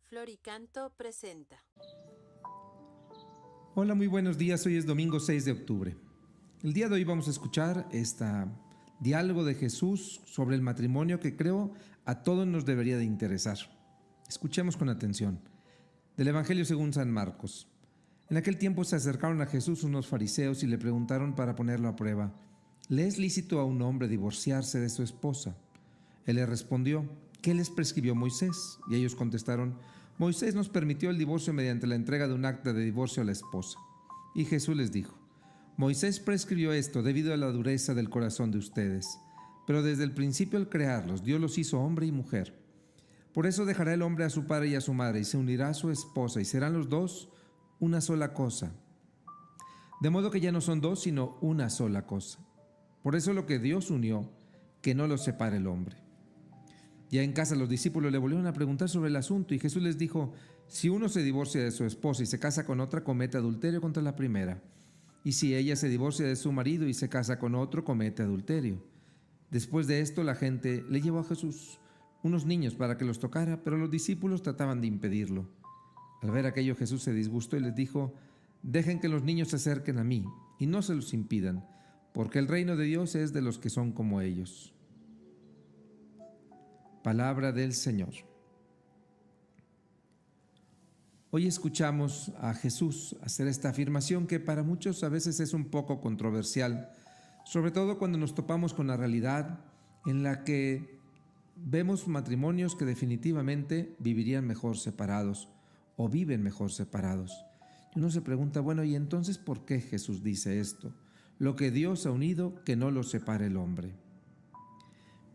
Floricanto presenta. Hola, muy buenos días. Hoy es domingo 6 de octubre. El día de hoy vamos a escuchar diálogo de Jesús sobre el matrimonio que creo a todos nos debería de interesar. Escuchemos con atención. Del Evangelio según San Marcos. En aquel tiempo se acercaron a Jesús unos fariseos y le preguntaron para ponerlo a prueba: ¿le es lícito a un hombre divorciarse de su esposa? Él les respondió: ¿qué les prescribió Moisés? Y ellos contestaron: Moisés nos permitió el divorcio mediante la entrega de un acta de divorcio a la esposa. Y Jesús les dijo: Moisés prescribió esto debido a la dureza del corazón de ustedes. Pero desde el principio al crearlos, Dios los hizo hombre y mujer. Por eso dejará el hombre a su padre y a su madre, y se unirá a su esposa, y serán los dos una sola cosa. De modo que ya no son dos, sino una sola cosa. Por eso lo que Dios unió, que no lo separe el hombre. Ya en casa los discípulos le volvieron a preguntar sobre el asunto y Jesús les dijo: si uno se divorcia de su esposa y se casa con otra, comete adulterio contra la primera. Y si ella se divorcia de su marido y se casa con otro, comete adulterio. Después de esto la gente le llevó a Jesús unos niños para que los tocara, pero los discípulos trataban de impedirlo. Al ver aquello, Jesús se disgustó y les dijo: dejen que los niños se acerquen a mí y no se los impidan, porque el reino de Dios es de los que son como ellos. Palabra del Señor. Hoy escuchamos a Jesús hacer esta afirmación que para muchos a veces es un poco controversial, sobre todo cuando nos topamos con la realidad en la que vemos matrimonios que definitivamente vivirían mejor separados o viven mejor separados. Y uno se pregunta, bueno, ¿y entonces por qué Jesús dice esto? Lo que Dios ha unido, que no lo separe el hombre.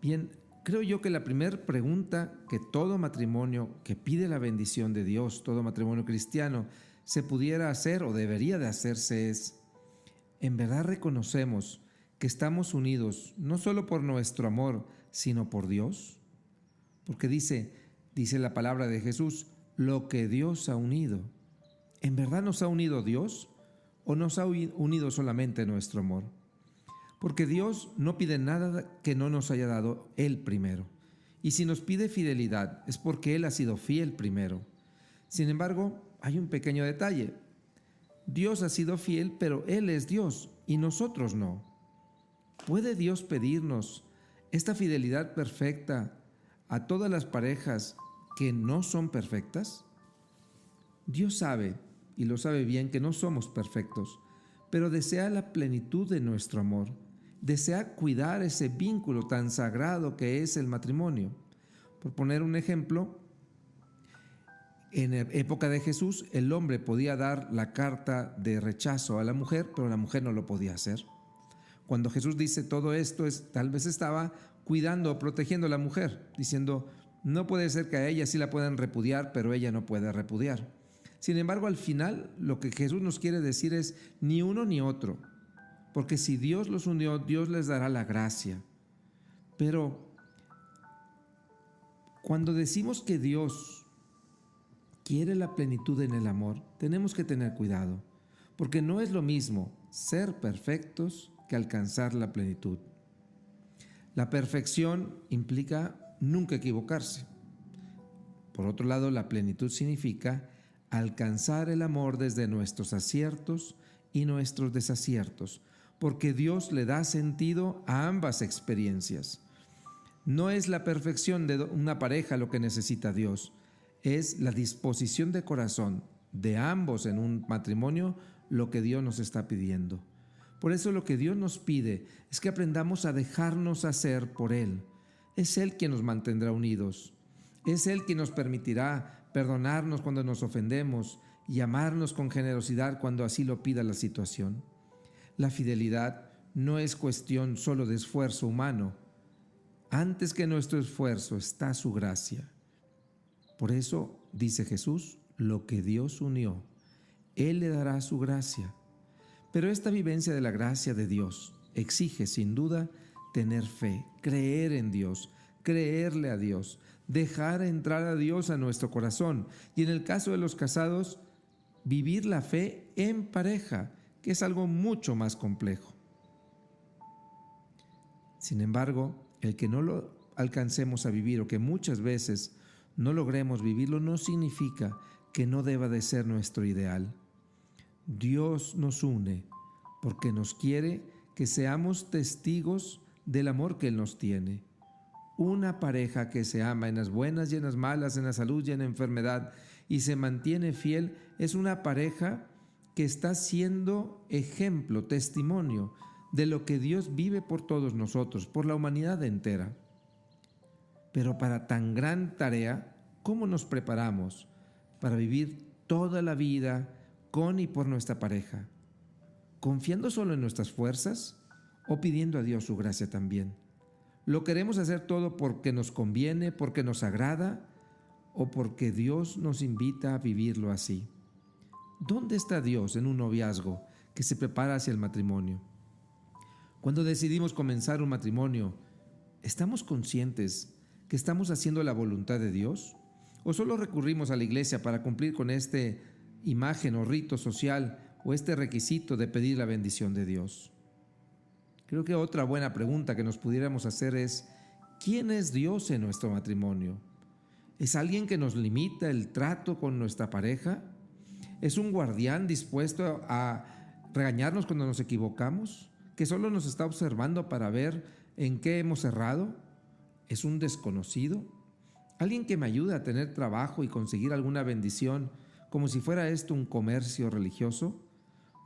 Bien, creo yo que la primera pregunta que todo matrimonio que pide la bendición de Dios, todo matrimonio cristiano, se pudiera hacer o debería de hacerse es: ¿en verdad reconocemos que estamos unidos no solo por nuestro amor, sino por Dios? Porque dice la palabra de Jesús, lo que Dios ha unido. ¿En verdad nos ha unido Dios o nos ha unido solamente nuestro amor? Porque Dios no pide nada que no nos haya dado Él primero. Y si nos pide fidelidad, es porque Él ha sido fiel primero. Sin embargo, hay un pequeño detalle. Dios ha sido fiel, pero Él es Dios y nosotros no. ¿Puede Dios pedirnos esta fidelidad perfecta a todas las parejas que no son perfectas? Dios sabe, y lo sabe bien, que no somos perfectos, pero desea la plenitud de nuestro amor. Desea cuidar ese vínculo tan sagrado que es el matrimonio. Por poner un ejemplo, en época de Jesús, el hombre podía dar la carta de rechazo a la mujer, pero la mujer no lo podía hacer. Cuando Jesús dice todo esto, tal vez estaba cuidando o protegiendo a la mujer, diciendo: no puede ser que a ella sí la puedan repudiar, pero ella no puede repudiar. Sin embargo, al final, lo que Jesús nos quiere decir es: ni uno ni otro. Porque si Dios los unió, Dios les dará la gracia. Pero cuando decimos que Dios quiere la plenitud en el amor, tenemos que tener cuidado, porque no es lo mismo ser perfectos que alcanzar la plenitud. La perfección implica nunca equivocarse. Por otro lado, la plenitud significa alcanzar el amor desde nuestros aciertos y nuestros desaciertos, porque Dios le da sentido a ambas experiencias. No es la perfección de una pareja lo que necesita Dios, es la disposición de corazón de ambos en un matrimonio lo que Dios nos está pidiendo. Por eso lo que Dios nos pide es que aprendamos a dejarnos hacer por Él. Es Él quien nos mantendrá unidos. Es Él quien nos permitirá perdonarnos cuando nos ofendemos y amarnos con generosidad cuando así lo pida la situación. La fidelidad no es cuestión solo de esfuerzo humano. Antes que nuestro esfuerzo está su gracia. Por eso, dice Jesús, lo que Dios unió, Él le dará su gracia. Pero esta vivencia de la gracia de Dios exige, sin duda, tener fe, creer en Dios, creerle a Dios, dejar entrar a Dios a nuestro corazón. Y en el caso de los casados, vivir la fe en pareja, que es algo mucho más complejo. Sin embargo, el que no lo alcancemos a vivir o que muchas veces no logremos vivirlo no significa que no deba de ser nuestro ideal. Dios nos une porque nos quiere que seamos testigos del amor que Él nos tiene. Una pareja que se ama en las buenas y en las malas, en la salud y en la enfermedad, y se mantiene fiel, es una pareja que está siendo ejemplo, testimonio de lo que Dios vive por todos nosotros, por la humanidad entera. Pero para tan gran tarea, ¿cómo nos preparamos para vivir toda la vida con y por nuestra pareja? ¿Confiando solo en nuestras fuerzas o pidiendo a Dios su gracia también? ¿Lo queremos hacer todo porque nos conviene, porque nos agrada o porque Dios nos invita a vivirlo así? ¿Dónde está Dios en un noviazgo que se prepara hacia el matrimonio? Cuando decidimos comenzar un matrimonio, ¿estamos conscientes que estamos haciendo la voluntad de Dios? ¿O solo recurrimos a la iglesia para cumplir con este imagen o rito social o este requisito de pedir la bendición de Dios? Creo que otra buena pregunta que nos pudiéramos hacer es: ¿quién es Dios en nuestro matrimonio? ¿Es alguien que nos limita el trato con nuestra pareja? ¿Es un guardián dispuesto a regañarnos cuando nos equivocamos? ¿Que solo nos está observando para ver en qué hemos errado? ¿Es un desconocido? ¿Alguien que me ayuda a tener trabajo y conseguir alguna bendición como si fuera esto un comercio religioso?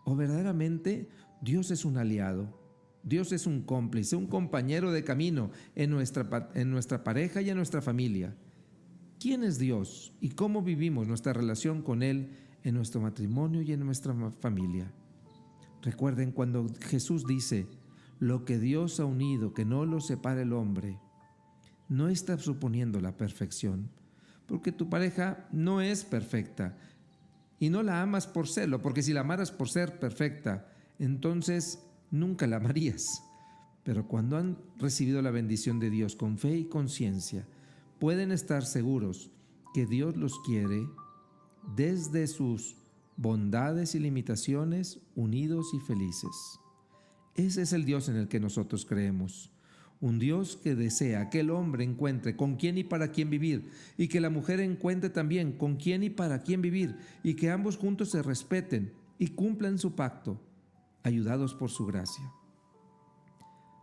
¿O verdaderamente Dios es un aliado? Dios es un cómplice, un compañero de camino en nuestra pareja y en nuestra familia. ¿Quién es Dios y cómo vivimos nuestra relación con Él en nuestro matrimonio y en nuestra familia? Recuerden cuando Jesús dice: lo que Dios ha unido, que no lo separe el hombre. No está suponiendo la perfección, porque tu pareja no es perfecta y no la amas por serlo, porque si la amaras por ser perfecta, entonces nunca la amarías. Pero cuando han recibido la bendición de Dios con fe y conciencia, pueden estar seguros que Dios los quiere desde sus bondades y limitaciones, unidos y felices. Ese es el Dios en el que nosotros creemos. Un Dios que desea que el hombre encuentre con quién y para quién vivir, y que la mujer encuentre también con quién y para quién vivir, y que ambos juntos se respeten y cumplan su pacto, ayudados por su gracia.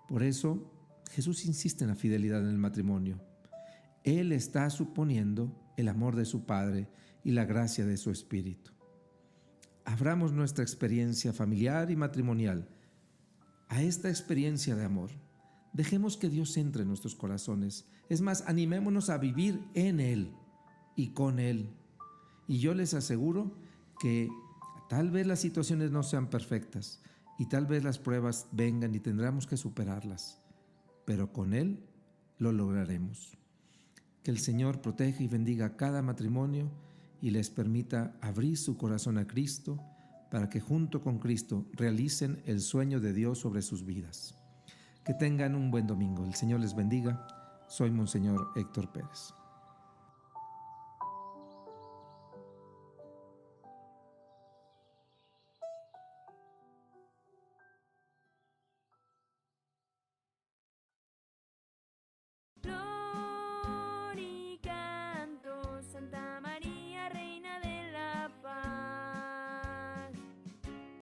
Por eso, Jesús insiste en la fidelidad en el matrimonio. Él está suponiendo el amor de su Padre y la gracia de su Espíritu. Abramos nuestra experiencia familiar y matrimonial a esta experiencia de amor. Dejemos que Dios entre en nuestros corazones. Es más, animémonos a vivir en Él y con Él. Y yo les aseguro que tal vez las situaciones no sean perfectas y tal vez las pruebas vengan y tendremos que superarlas, pero con Él lo lograremos. Que el Señor proteja y bendiga cada matrimonio y les permita abrir su corazón a Cristo para que junto con Cristo realicen el sueño de Dios sobre sus vidas. Que tengan un buen domingo. El Señor les bendiga. Soy Monseñor Héctor Pérez.